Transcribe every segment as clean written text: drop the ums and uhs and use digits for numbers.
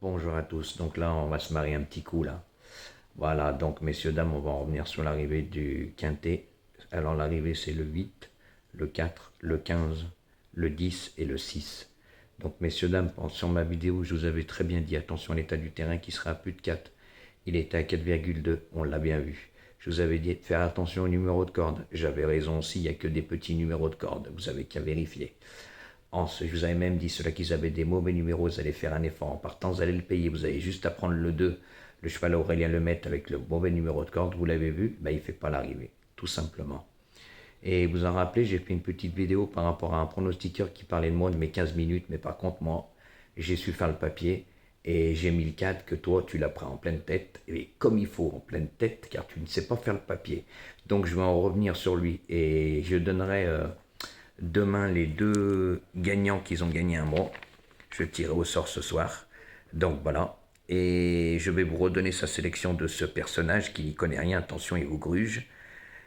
Bonjour à tous. Donc là, on va se marier un petit coup là. Voilà, donc messieurs, dames, on va en revenir sur l'arrivée du quintet. Alors l'arrivée, c'est le 8, le 4, le 15, le 10 et le 6. Donc messieurs, dames, sur ma vidéo, je vous avais très bien dit, attention à l'état du terrain qui sera à plus de 4. Il était à 4,2, on l'a bien vu. Je vous avais dit de faire attention au numéro de corde. J'avais raison aussi, il n'y a que des petits numéros de corde. Vous avez qu'à vérifier. Je vous avais même dit, ceux-là qui avaient des mauvais numéros, vous allez faire un effort en partant, vous allez le payer. Vous avez juste à prendre le 2, le cheval Aurélien Lemaitre avec le mauvais numéro de corde, vous l'avez vu, ben, il ne fait pas l'arrivée, tout simplement. Et vous en rappelez, j'ai fait une petite vidéo par rapport à un pronostiqueur qui parlait de moi, de mes 15 minutes, mais par contre, moi, j'ai su faire le papier et j'ai mis le 4 que toi, tu l'as pris en pleine tête, et comme il faut, en pleine tête, car tu ne sais pas faire le papier. Donc, je vais en revenir sur lui et je donnerai demain les deux gagnants qui ont gagné un mois. Je tirerai au sort ce soir. Donc voilà. Et je vais vous redonner sa sélection de ce personnage qui n'y connaît rien. Attention, il vous gruge.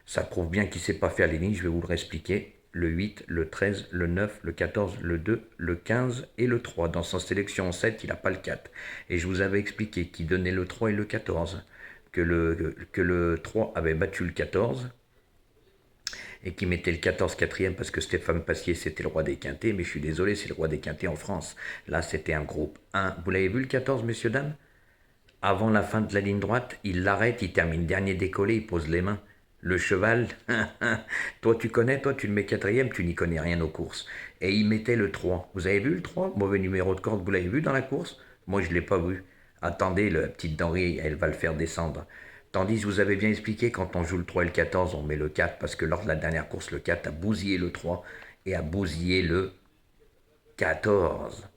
Ça prouve bien qu'il ne sait pas faire les lignes. Je vais vous le réexpliquer. Le 8, le 13, le 9, le 14, le 2, le 15 et le 3. Dans sa sélection en 7, il n'a pas le 4. Et je vous avais expliqué qu'il donnait le 3 et le 14. Que le 3 avait battu le 14 et qui mettait le 14 quatrième parce que Stéphane Passier c'était le roi des quintés, mais je suis désolé, c'est le roi des quintés en France. Là, c'était un groupe 1. Vous l'avez vu le 14, messieurs, dames? Avant la fin de la ligne droite, il l'arrête, il termine dernier décollé, il pose les mains. Le cheval, toi tu connais, toi tu le mets quatrième, tu n'y connais rien aux courses. Et il mettait le 3. Vous avez vu le 3? Mauvais numéro de corde, vous l'avez vu dans la course? Moi je ne l'ai pas vu. Attendez, la petite denrée, elle va le faire descendre. Tandis que vous avez bien expliqué, quand on joue le 3 et le 14, on met le 4, parce que lors de la dernière course, le 4 a bousillé le 3 et a bousillé le 14.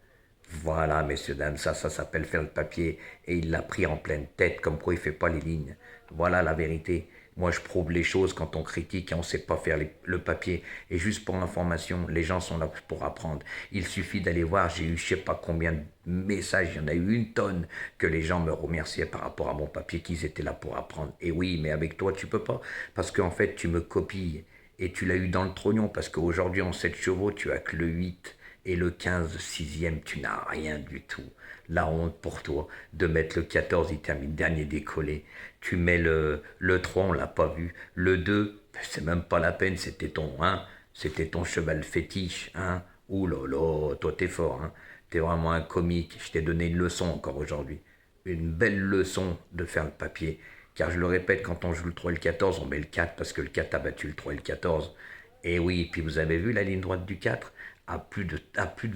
Voilà, messieurs, dames, ça s'appelle faire le papier. Et il l'a pris en pleine tête, comme quoi il ne fait pas les lignes. Voilà la vérité. Moi, je prouve les choses quand on critique et on ne sait pas faire le papier. Et juste pour information, les gens sont là pour apprendre. Il suffit d'aller voir, j'ai eu je ne sais pas combien de messages, il y en a eu une tonne, que les gens me remerciaient par rapport à mon papier, qu'ils étaient là pour apprendre. Et oui, mais avec toi, tu peux pas. Parce qu'en fait, tu me copies. Et tu l'as eu dans le trognon, parce qu'aujourd'hui, en 7 chevaux, tu as que le 8 et le 15 sixième, tu n'as rien du tout. La honte pour toi de mettre le 14, il termine dernier décollé. Tu mets le 3, on l'a pas vu. Le 2, c'est même pas la peine, c'était ton cheval fétiche, hein. Ouh là là, toi t'es fort, hein. T'es vraiment un comique. Je t'ai donné une leçon encore aujourd'hui. Une belle leçon de faire le papier. Car je le répète, quand on joue le 3 et le 14, on met le 4 parce que le 4 a battu le 3 et le 14. Et oui, puis vous avez vu la ligne droite du 4 à plus de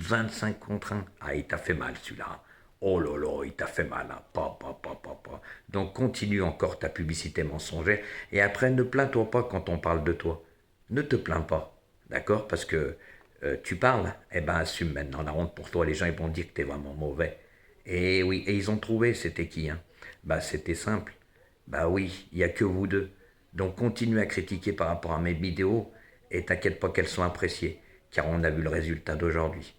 25 contre 1. Ah, il t'a fait mal celui-là. Oh là là, il t'a fait mal. Hein. Pa. Donc continue encore ta publicité mensongère. Et après, ne plains-toi pas quand on parle de toi. Ne te plains pas. D'accord? Parce que tu parles. Eh ben, assume maintenant la honte pour toi. Les gens ils vont dire que t'es vraiment mauvais. Et oui, et ils ont trouvé, c'était qui, hein? Bah, c'était simple. Bah oui, il n'y a que vous deux. Donc continue à critiquer par rapport à mes vidéos et t'inquiète pas qu'elles sont appréciées, car on a vu le résultat d'aujourd'hui.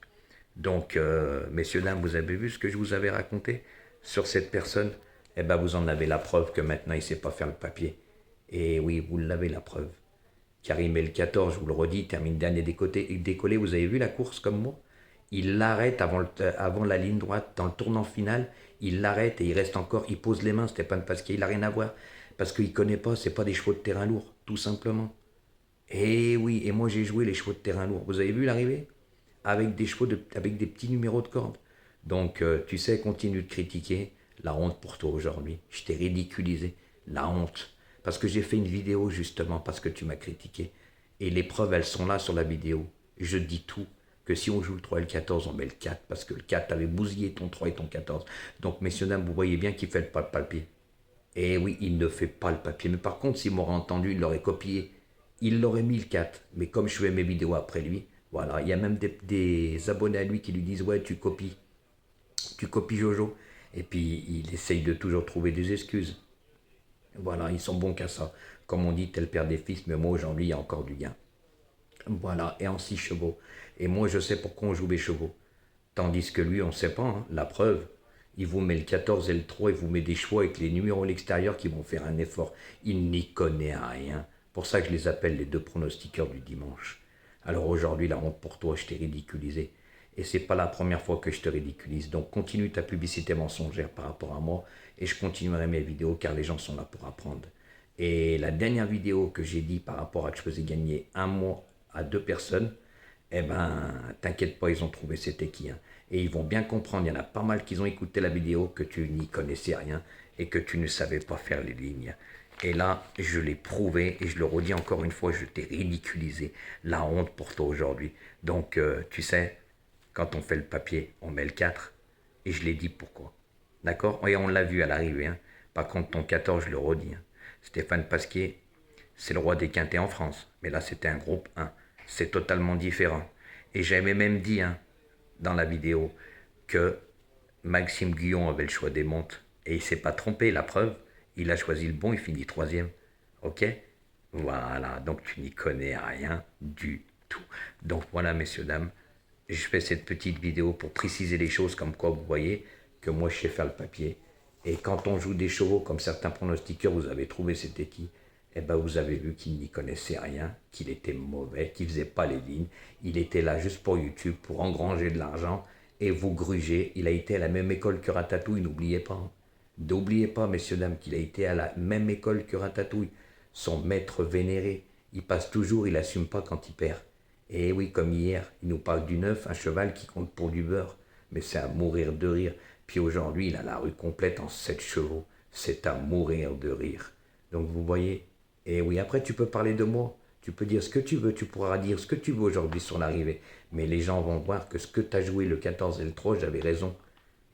Donc, messieurs, dames, vous avez vu ce que je vous avais raconté sur cette personne? Eh bien, vous en avez la preuve que maintenant, il ne sait pas faire le papier. Et oui, vous l'avez la preuve. Car il met le 14, je vous le redis, il termine dernier décollé. Vous avez vu la course comme moi? Il l'arrête avant la ligne droite, dans le tournant final. Il l'arrête et il reste encore, il pose les mains, Stéphane Pasquier, il n'a rien à voir. Parce qu'il ne connaît pas, c'est pas des chevaux de terrain lourd, tout simplement. Et oui, et moi j'ai joué les chevaux de terrain lourd. Vous avez vu l'arrivée? Avec des chevaux, avec des petits numéros de corde. Donc, tu sais, continue de critiquer. La honte pour toi aujourd'hui. Je t'ai ridiculisé. La honte. Parce que j'ai fait une vidéo justement parce que tu m'as critiqué. Et les preuves, elles sont là sur la vidéo. Je dis tout. Que si on joue le 3 et le 14, on met le 4. Parce que le 4 avait bousillé ton 3 et ton 14. Donc, messieurs, dames, vous voyez bien qu'il fait pas le papier. Et oui, il ne fait pas le papier. Mais par contre, s'il m'aurait entendu, il l'aurait copié. Il l'aurait mis le 4. Mais comme je fais mes vidéos après lui, voilà. Il y a même des abonnés à lui qui lui disent, ouais, tu copies. Tu copies Jojo. Et puis, il essaye de toujours trouver des excuses. Voilà, ils sont bons qu'à ça. Comme on dit, tel père des fils, mais moi, aujourd'hui, il y a encore du gain. Voilà, et en 6 chevaux. Et moi, je sais pourquoi on joue les chevaux. Tandis que lui, on ne sait pas, hein. La preuve, il vous met le 14 et le 3, il vous met des choix avec les numéros à l'extérieur qui vont faire un effort. Il n'y connaît rien. Pour ça que je les appelle les deux pronostiqueurs du dimanche. Alors aujourd'hui, la honte pour toi, je t'ai ridiculisé. Et c'est pas la première fois que je te ridiculise. Donc continue ta publicité mensongère par rapport à moi et je continuerai mes vidéos car les gens sont là pour apprendre. Et la dernière vidéo que j'ai dit par rapport à que je faisais gagner un mois à 2 personnes, eh ben, t'inquiète pas, ils ont trouvé c'était qui. Hein. Et ils vont bien comprendre, il y en a pas mal qui ont écouté la vidéo, que tu n'y connaissais rien et que tu ne savais pas faire les lignes. Et là, je l'ai prouvé et je le redis encore une fois, je t'ai ridiculisé. La honte pour toi aujourd'hui. Donc, tu sais, quand on fait le papier, on met le 4 et je l'ai dit pourquoi. D'accord? Et on l'a vu à l'arrivée. Hein. Par contre, ton 14, je le redis. Hein. Stéphane Pasquier, c'est le roi des quintés en France. Mais là, c'était un groupe 1. C'est totalement différent. Et j'avais même dit hein, dans la vidéo que Maxime Guyon avait le choix des montes. Et il ne s'est pas trompé, la preuve. Il a choisi le bon, il finit 3e. Ok? Voilà, donc tu n'y connais rien du tout. Donc voilà, messieurs, dames, je fais cette petite vidéo pour préciser les choses, comme quoi vous voyez que moi je sais faire le papier. Et quand on joue des chevaux, comme certains pronostiqueurs, vous avez trouvé c'était qui? Eh ben vous avez vu qu'il n'y connaissait rien, qu'il était mauvais, qu'il ne faisait pas les lignes. Il était là juste pour YouTube, pour engranger de l'argent et vous gruger. Il a été à la même école que Ratatouille, n'oubliez pas. Hein. N'oubliez pas, messieurs, dames, qu'il a été à la même école que Ratatouille. Son maître vénéré. Il passe toujours, il n'assume pas quand il perd. Et oui, comme hier, il nous parle du neuf, un cheval qui compte pour du beurre. Mais c'est à mourir de rire. Puis aujourd'hui, il a la rue complète en 7 chevaux. C'est à mourir de rire. Donc vous voyez. Et oui, après tu peux parler de moi. Tu peux dire ce que tu veux. Tu pourras dire ce que tu veux aujourd'hui sur l'arrivée. Mais les gens vont voir que ce que tu as joué le 14 et le 3, j'avais raison.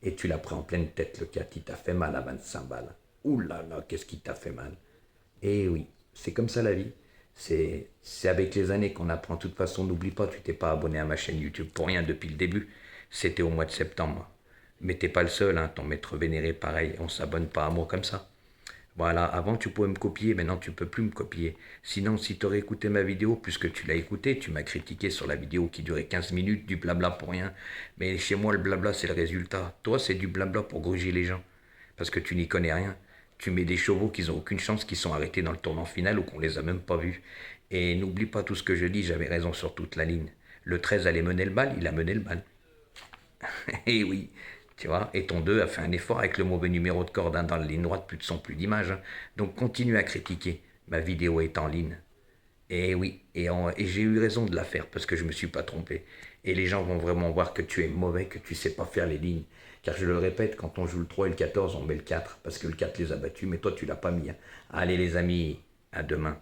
Et tu l'as pris en pleine tête, le 4. Il t'a fait mal à 25 balles. Ouh là là, qu'est-ce qui t'a fait mal. Et oui, c'est comme ça la vie. C'est avec les années qu'on apprend. De toute façon, n'oublie pas, tu t'es pas abonné à ma chaîne YouTube pour rien depuis le début. C'était au mois de septembre. Mais t'es pas le seul, hein, ton maître vénéré, pareil. On s'abonne pas à moi comme ça. Voilà, avant tu pouvais me copier, maintenant tu peux plus me copier. Sinon, si tu aurais écouté ma vidéo, puisque tu l'as écouté, tu m'as critiqué sur la vidéo qui durait 15 minutes, du blabla pour rien. Mais chez moi, le blabla, c'est le résultat. Toi, c'est du blabla pour gruger les gens. Parce que tu n'y connais rien. Tu mets des chevaux qui n'ont aucune chance, qui sont arrêtés dans le tournant final ou qu'on les a même pas vus. Et n'oublie pas tout ce que je dis, j'avais raison sur toute la ligne. Le 13 allait mener le bal, il a mené le bal. Et oui, tu vois, et ton 2 a fait un effort avec le mauvais numéro de corde hein, dans la ligne droite, plus de son, plus d'image. Hein. Donc continue à critiquer. Ma vidéo est en ligne. Et oui, et j'ai eu raison de la faire parce que je ne me suis pas trompé. Et les gens vont vraiment voir que tu es mauvais, que tu ne sais pas faire les lignes. Car je le répète, quand on joue le 3 et le 14, on met le 4 parce que le 4 les a battus, mais toi tu l'as pas mis. Hein. Allez les amis, à demain.